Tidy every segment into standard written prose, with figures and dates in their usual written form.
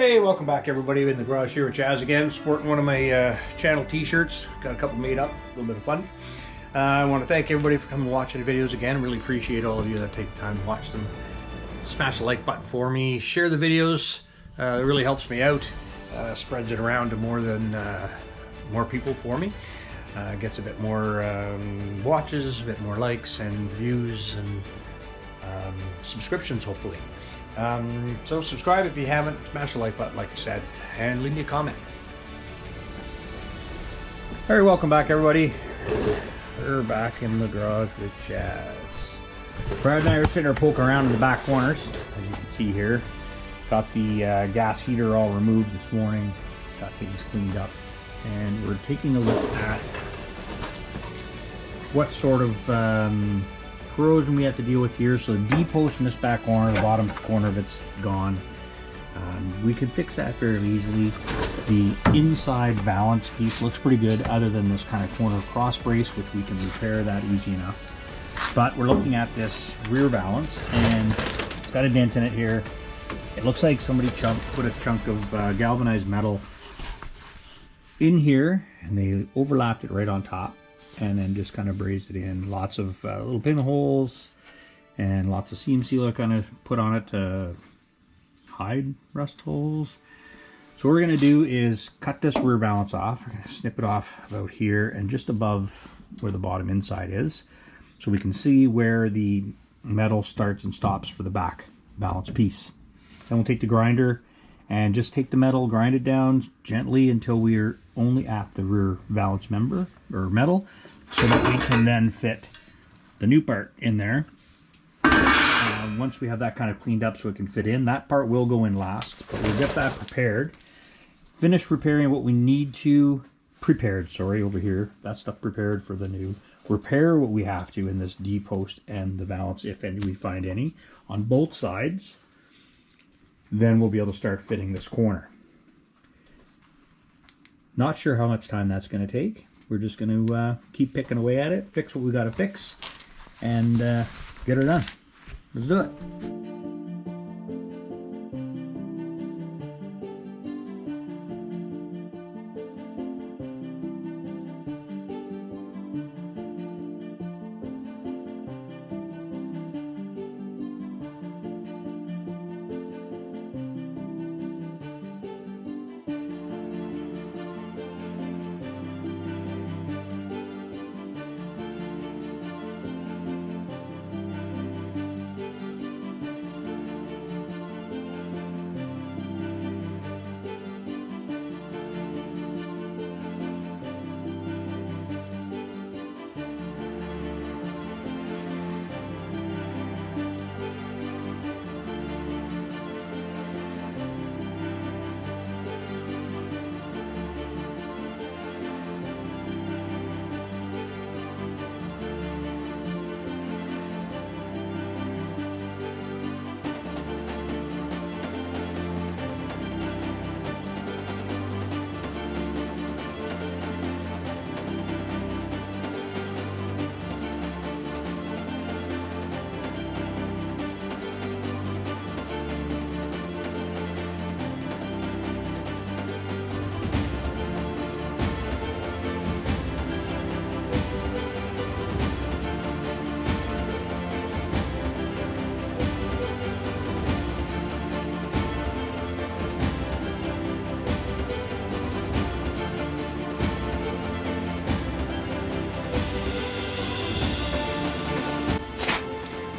Hey, welcome back everybody. In the garage here with Chaz again, sporting one of my channel t-shirts. Got a couple made up, a little bit of fun. I want to thank everybody for coming and watching the videos again. Really appreciate all of you that take the time to watch them. Smash the like button for me, share the videos, it really helps me out. Spreads it around to more people for me. Gets a bit more watches, a bit more likes and views and subscriptions hopefully. So subscribe if you haven't, smash the like button like I said, and leave me a comment. Alright, welcome back everybody. We're back in the garage with Chaz. Brad and I are sitting there poking around in the back corners, as you can see here. Got the gas heater all removed this morning, got things cleaned up, and we're taking a look at what sort of corrosion we have to deal with here. So the D-post in this back corner, the bottom corner of it's gone. We could fix that fairly easily. The inside valance piece looks pretty good, other than this kind of corner cross brace, which we can repair that easy enough. But we're looking at this rear valance, and it's got a dent in it here. It looks like somebody put a chunk of galvanized metal in here, and they overlapped it right on top, and then just kind of brazed it in. Lots of little pinholes and lots of seam sealer kind of put on it to hide rust holes. So what we're going to do is cut this rear valance off. We're going to snip it off about here and just above where the bottom inside is, so we can see where the metal starts and stops for the back valance piece. Then we'll take the grinder and just take the metal, grind it down gently until we're only at the rear valance member or metal, so that we can then fit the new part in there. Once we have that kind of cleaned up so it can fit in, that part will go in last, but we'll get that prepared. Finish repairing what we need to, over here. That stuff prepared for the new. Repair what we have to in this D-post and the valance, if any we find any, on both sides. Then we'll be able to start fitting this corner. Not sure how much time that's going to take. We're just going to keep picking away at it, fix what we got to fix, and get her done. Let's do it.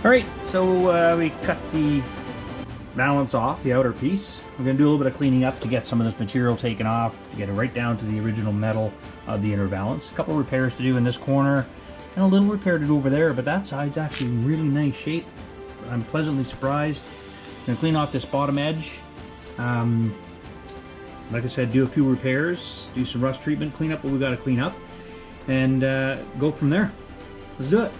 Alright, so we cut the valance off, the outer piece. We're going to do a little bit of cleaning up to get some of this material taken off, to get it right down to the original metal of the inner valance. A couple of repairs to do in this corner, and a little repair to do over there, but that side's actually in really nice shape. I'm pleasantly surprised. I'm going to clean off this bottom edge. Like I said, do a few repairs, do some rust treatment, clean up what we got to clean up, and go from there. Let's do it.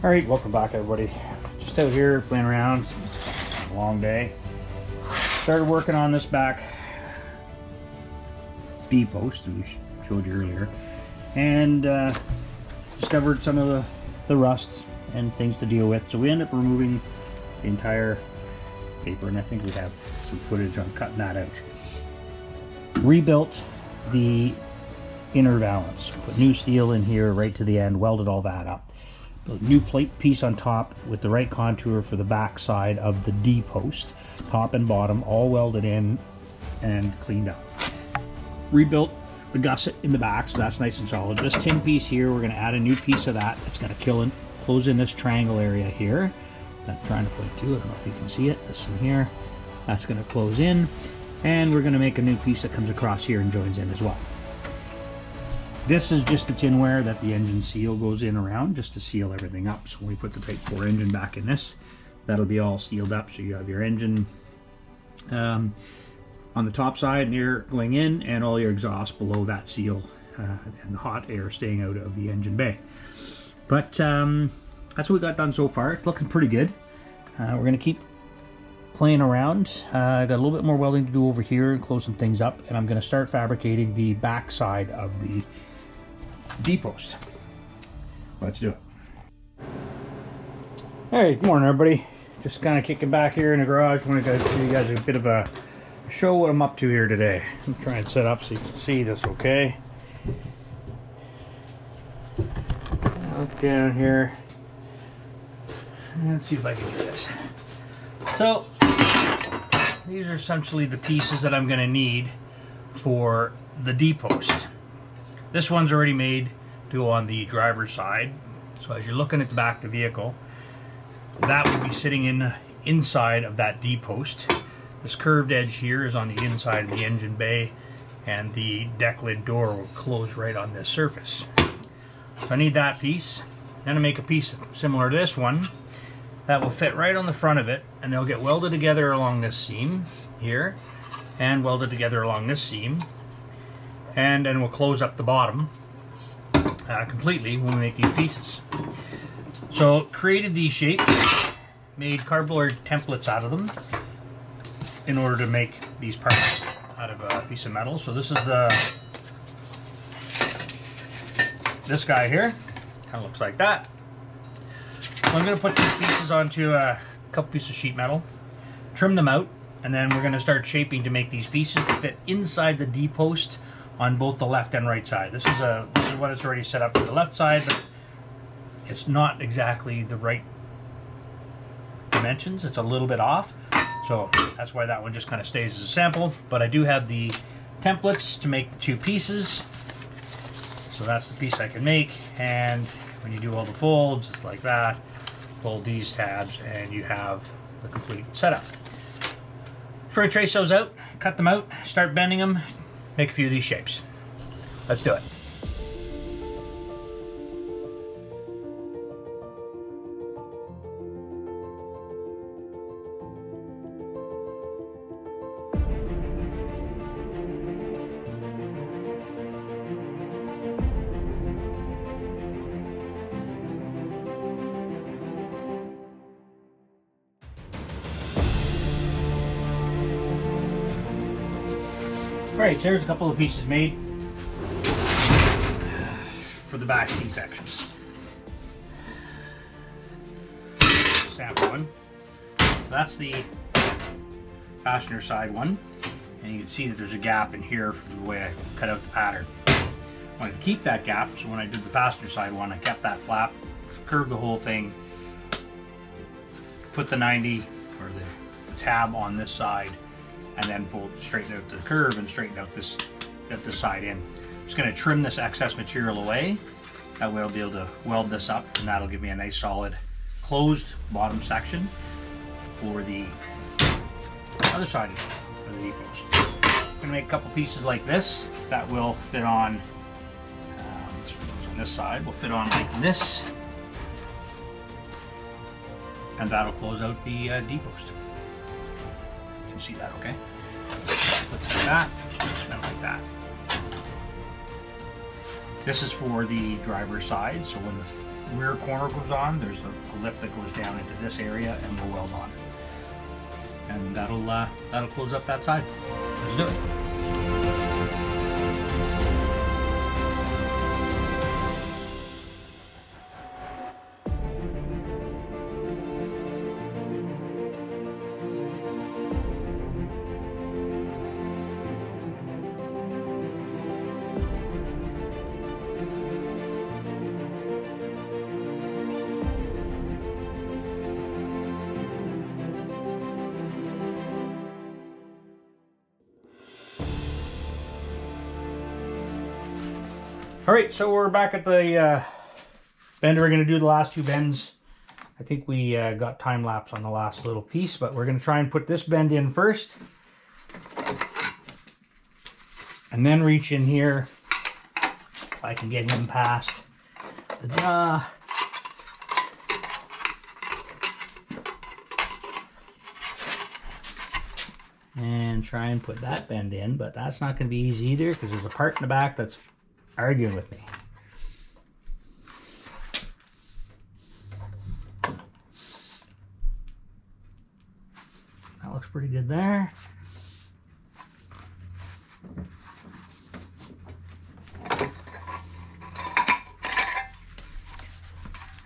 All right, welcome back everybody. Just out here playing around. It's a long day. Started working on this back D-post that we showed you earlier, and discovered some of the rust and things to deal with. So we end up removing the entire paper, and I think we have some footage on cutting that out. Rebuilt the inner valance, put new steel in here right to the end, welded all that up. Built a new plate piece on top with the right contour for the back side of the D-post, top and bottom, all welded in and cleaned up. Rebuilt the gusset in the back, so that's nice and solid. This tin piece here, we're going to add a new piece of that. It's going to close in this triangle area here. I'm trying to point to it. I don't know if you can see it. This in here, that's going to close in, and we're going to make a new piece that comes across here and joins in as well. This is just the tinware that the engine seal goes in around, just to seal everything up. So when we put the Type 4 engine back in this, that'll be all sealed up. So you have your engine on the top side near going in, and all your exhaust below that seal, and the hot air staying out of the engine bay. But that's what we got done so far. It's looking pretty good. We're going to keep playing around. I got a little bit more welding to do over here and close some things up, and I'm going to start fabricating the back side of the D-post. Let's do it. Hey, good morning everybody. Just kind of kicking back here in the garage. I want to show you guys a bit of a show what I'm up to here today. I'm trying to set up so you can see this okay. Look down here. Let's see if I can do this. So these are essentially the pieces that I'm going to need for the D-post. This one's already made to go on the driver's side. So as you're looking at the back of the vehicle, that would be sitting inside of that D-post. This curved edge here is on the inside of the engine bay, and the deck lid door will close right on this surface. So I need that piece. Then I make a piece similar to this one that will fit right on the front of it, and they'll get welded together along this seam here, and welded together along this seam, and then we'll close up the bottom completely when we make these pieces. So created these shapes, made cardboard templates out of them in order to make these parts out of a piece of metal. So this is this guy here, kind of looks like that. So I'm going to put these pieces onto a couple pieces of sheet metal, trim them out, and then we're going to start shaping to make these pieces to fit inside the D-post on both the left and right side. This is what it's already set up for the left side, but it's not exactly the right dimensions. It's a little bit off, so that's why that one just kind of stays as a sample. But I do have the templates to make the two pieces, so that's the piece I can make. And when you do all the folds, just like that, fold these tabs, and you have the complete setup. So I trace those out, cut them out, start bending them, make a few of these shapes. Let's do it. Alright, so here's a couple of pieces made for the back C sections. Sample one. That's the passenger side one, and you can see that there's a gap in here from the way I cut out the pattern. I wanted to keep that gap, so when I did the passenger side one, I kept that flap, curved the whole thing, put the 90 or the tab on this side, and then straighten out the curve and straighten out this side in. I'm just going to trim this excess material away. That way I'll be able to weld this up, and that'll give me a nice solid closed bottom section for the other side of the D-post. I'm going to make a couple pieces like this that will fit on this side. Will fit on like this, and that'll close out the D-post. You can see that, okay? Let's do that, and like that. This is for the driver's side, so when rear corner goes on, there's a lip that goes down into this area, and we'll weld on it. And that'll close up that side. Let's do it. All right, so we're back at the bender. We're going to do the last two bends. I think we got time lapse on the last little piece, but we're going to try and put this bend in first. And then reach in here. If I can get him past the jaw. And try and put that bend in, but that's not going to be easy either because there's a part in the back that's arguing with me. That looks pretty good there.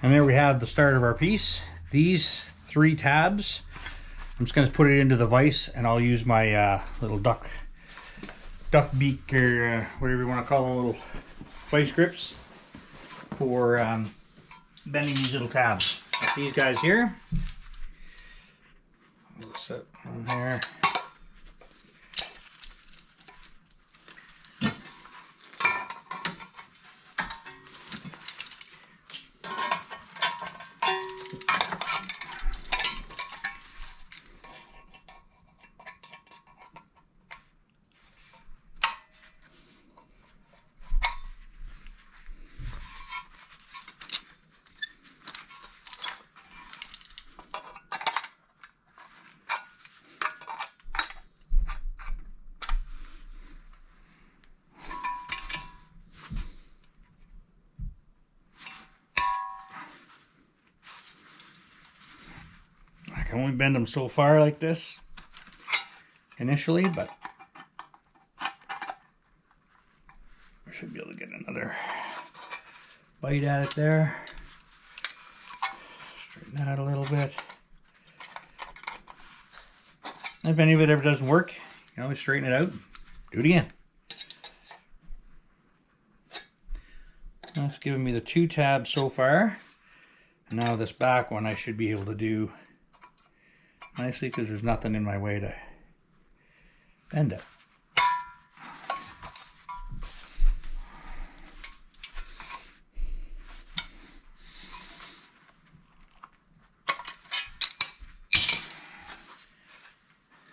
And there we have the start of our piece. These 3 tabs, I'm just going to put it into the vise, and I'll use my little duck beak, or whatever you want to call them, little vice grips for bending these little tabs. Like these guys here. We'll set on there. I can only bend them so far like this initially, but I should be able to get another bite at it there. Straighten that out a little bit. And if any of it ever doesn't work, you can always straighten it out. Do it again. That's giving me the 2 tabs so far. And now this back one I should be able to do nicely because there's nothing in my way to bend it.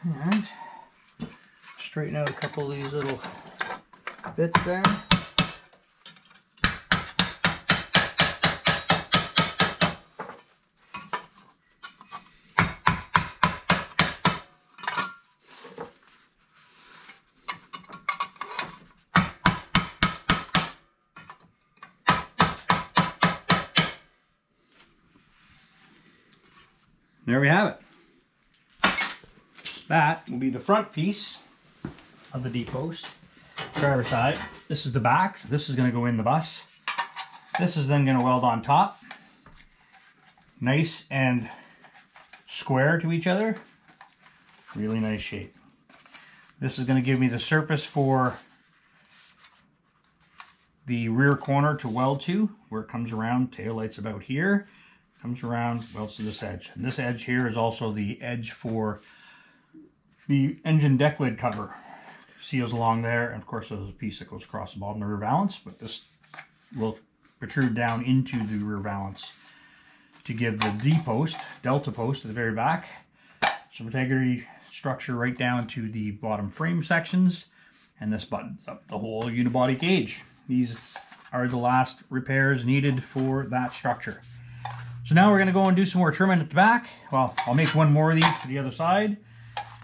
And straighten out a couple of these little bits there. There we have it. That will be the front piece of the D-post. Driver's side. This is the back. So this is going to go in the bus. This is then going to weld on top. Nice and square to each other. Really nice shape. This is going to give me the surface for the rear corner to weld to, where it comes around. Tail light's about here. Comes around, welds to this edge. And this edge here is also the edge for the engine deck lid cover. Seals along there, and of course there's a piece that goes across the bottom of the rear valance, but this will protrude down into the rear valance to give the D-post, delta post at the very back, some integrity structure right down to the bottom frame sections, and this buttons up the whole unibody cage. These are the last repairs needed for that structure. So now we're going to go and do some more trimming at the back. Well, I'll make one more of these to the other side,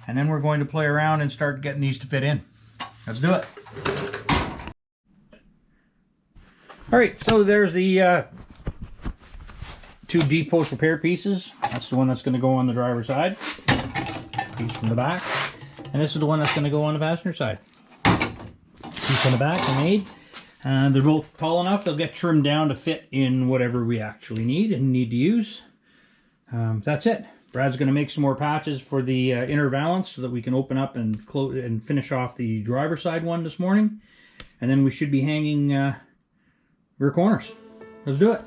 and then we're going to play around and start getting these to fit in. Let's do it. All right, so there's the 2 D-post repair pieces. That's the one that's going to go on the driver's side. Piece from the back. And this is the one that's going to go on the passenger side. Piece on the back are made. They're both tall enough. They'll get trimmed down to fit in whatever we actually need to use. That's it. Brad's going to make some more patches for the inner valance so that we can open up and close and finish off the driver's side one this morning. And then we should be hanging rear corners. Let's do it.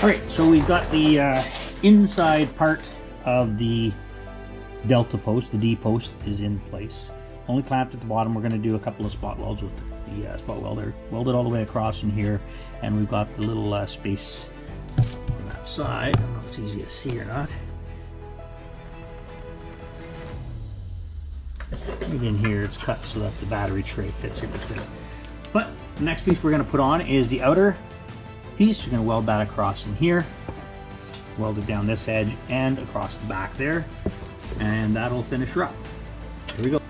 All right, so we've got the inside part of the delta post, the D-post is in place. Only clamped at the bottom. We're going to do a couple of spot welds with the spot welder. Welded all the way across in here, and we've got the little space on that side. I don't know if it's easy to see or not. Right in here, it's cut so that the battery tray fits in between. But the next piece we're going to put on is the outer piece. We're going to weld that across in here, weld it down this edge and across the back there, and that'll finish her up. Here we go.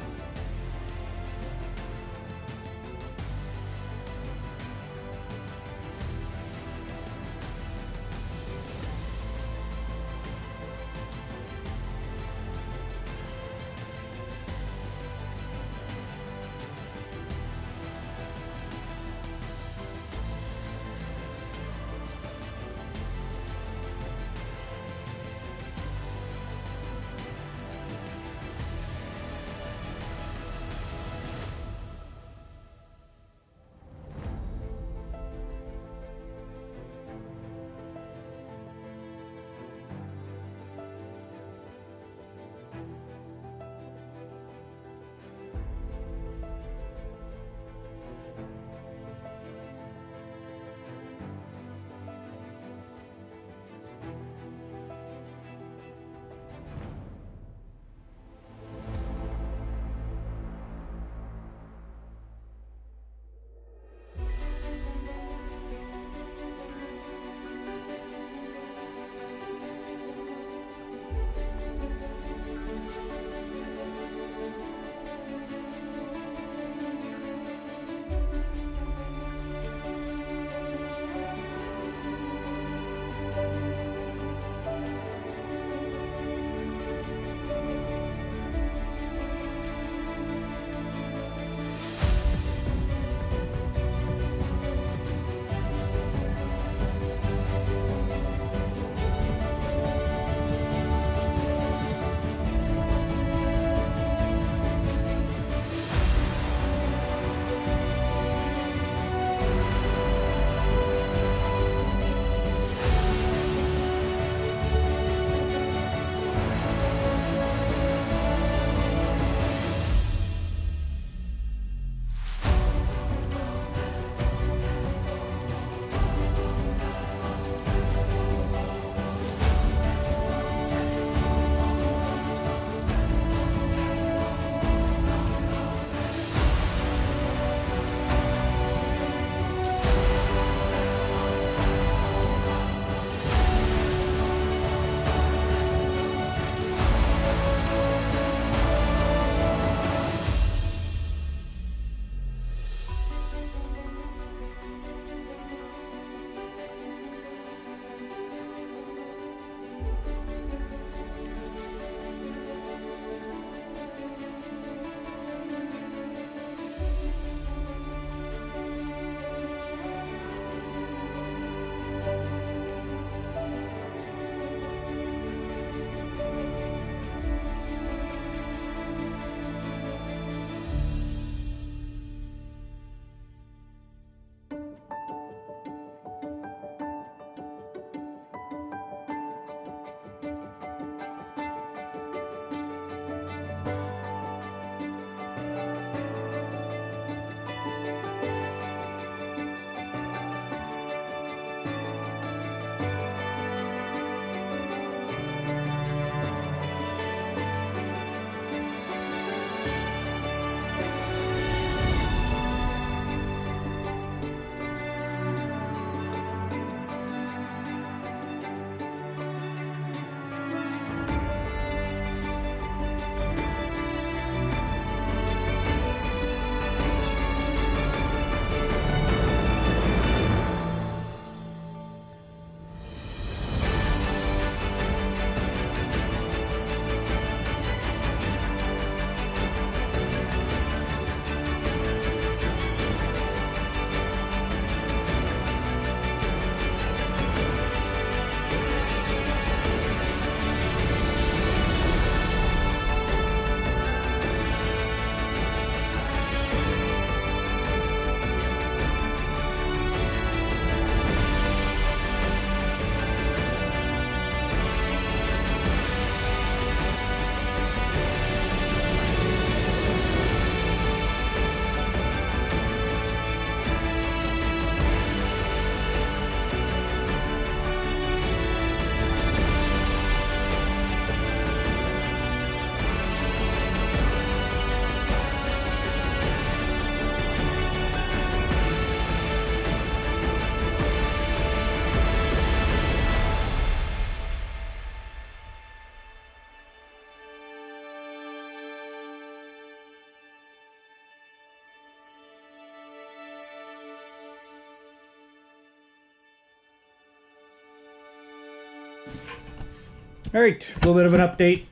All right, a little bit of an update.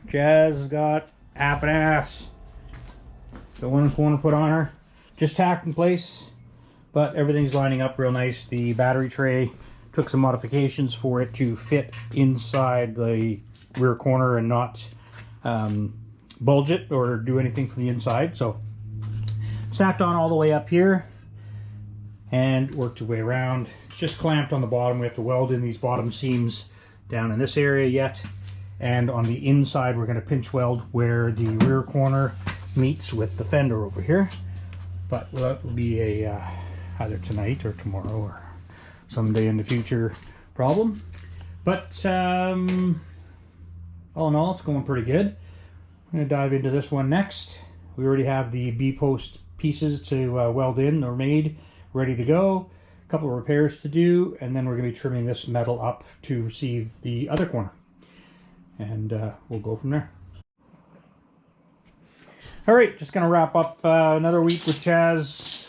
Jazz has got half an ass. The one corner put on her. Just tacked in place, but everything's lining up real nice. The battery tray took some modifications for it to fit inside the rear corner and not bulge it or do anything from the inside. So snapped on all the way up here and worked its way around. It's just clamped on the bottom. We have to weld in these bottom seams down in this area yet. And on the inside, we're going to pinch weld where the rear corner meets with the fender over here. But that will be a either tonight or tomorrow or someday in the future problem. But all in all, it's going pretty good. I'm going to dive into this one next. We already have the B-post pieces to weld in or made, ready to go. A couple of repairs to do, and then we're going to be trimming this metal up to receive the other corner. And we'll go from there. All right, just going to wrap up another week with Chaz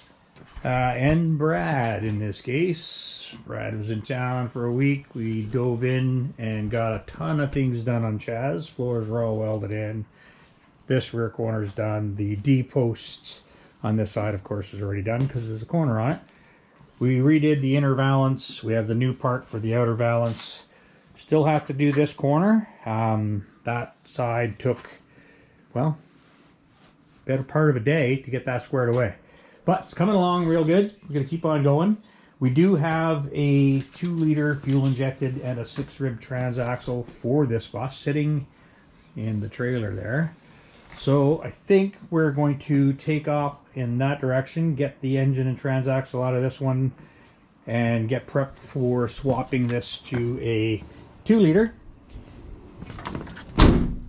and Brad in this case. Brad was in town for a week. We dove in and got a ton of things done on Chaz. Floors are all welded in. This rear corner is done. The D-posts on this side, of course, is already done because there's a corner on it. We redid the inner valance. We have the new part for the outer valance. Still have to do this corner. That side took, well, better part of a day to get that squared away. But it's coming along real good. We're going to keep on going. We do have a 2-liter fuel injected and a 6-rib transaxle for this bus sitting in the trailer there. So I think we're going to take off in that direction, get the engine and transaxle out of this one, and get prepped for swapping this to a 2-liter.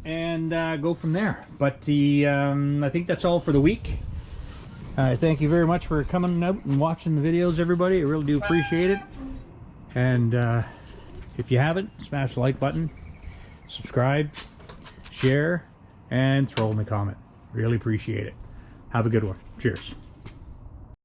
And go from there. But I think that's all for the week. Thank you very much for coming out and watching the videos, everybody. I really do appreciate it. And if you haven't, smash the like button, subscribe, share, and throw in a comment. Really appreciate it. Have a good one. Cheers.